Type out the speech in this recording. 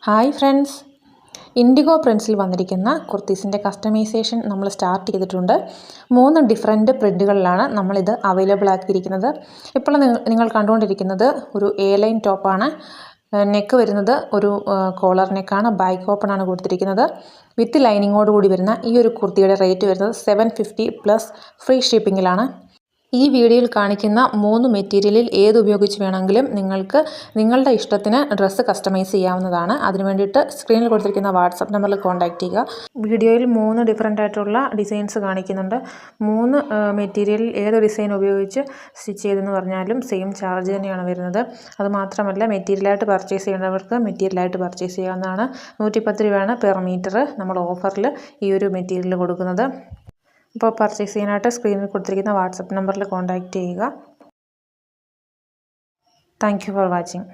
Hi friends, IndiGo പ്രിൻസിൽ വന്നിരിക്കുന്ന കുർത്തീസിൻ്റെ customisation നമ്മൾ start ചെയ്തിട്ടുണ്ട്. 3 ഡിഫറെൻറ്റ് പ്രിൻറ്റുകളിലാണ് നമ്മളിത് അവൈലബിൾ ആക്കിയിരിക്കുന്നത്. ഇപ്പോൾ നിങ്ങൾ കണ്ടുകൊണ്ടിരിക്കുന്നത് ഒരു ലൈൻ ടോപ്പാണ്. നെക്ക് വരുന്നത് ഒരു കോളർ നെക്കാണ്. ബാക്ക് ഓപ്പൺ ആണ് കൊടുത്തിരിക്കുന്നത്. വിത്ത് ലൈനിങ്ങോട് കൂടി വരുന്ന ഈ ഒരു കുർത്തിയുടെ റേറ്റ് വരുന്നത് 750 പ്ലസ് ഫ്രീ ഷിപ്പിങ്ങിലാണ്. ഈ വീഡിയോയിൽ കാണിക്കുന്ന 3 മെറ്റീരിയലിൽ ഏത് ഉപയോഗിച്ച് വേണമെങ്കിലും നിങ്ങൾക്ക് നിങ്ങളുടെ ഇഷ്ടത്തിന് ഡ്രസ്സ് കസ്റ്റമൈസ് ചെയ്യാവുന്നതാണ്. അതിനു വേണ്ടിയിട്ട് സ്ക്രീനിൽ കൊടുത്തിരിക്കുന്ന വാട്സപ്പ് നമ്പറിൽ കോൺടാക്റ്റ് ചെയ്യുക. വീഡിയോയിൽ 3 ഡിഫറെൻ്റ് ആയിട്ടുള്ള ഡിസൈൻസ് കാണിക്കുന്നുണ്ട്. 3 മെറ്റീരിയലിൽ ഏത് ഡിസൈൻ ഉപയോഗിച്ച് സ്റ്റിച്ച് ചെയ്തെന്ന് പറഞ്ഞാലും സെയിം ചാർജ് തന്നെയാണ് വരുന്നത്. അതുമാത്രമല്ല, മെറ്റീരിയലായിട്ട് പർച്ചേസ് ചെയ്യുന്നവർക്ക് മെറ്റീരിയലായിട്ട് പർച്ചേസ് ചെയ്യാവുന്നതാണ്. 110 രൂപയാണ് പെർ മീറ്റർ നമ്മൾ ഓഫറിൽ ഈ ഒരു മെറ്റീരിയൽ കൊടുക്കുന്നത്. അപ്പോൾ പർച്ചേസ് ചെയ്യാനായിട്ട് സ്ക്രീനിൽ കൊടുത്തിരിക്കുന്ന വാട്സപ്പ് നമ്പറിൽ കോൺടാക്റ്റ് ചെയ്യുക. Thank you for watching.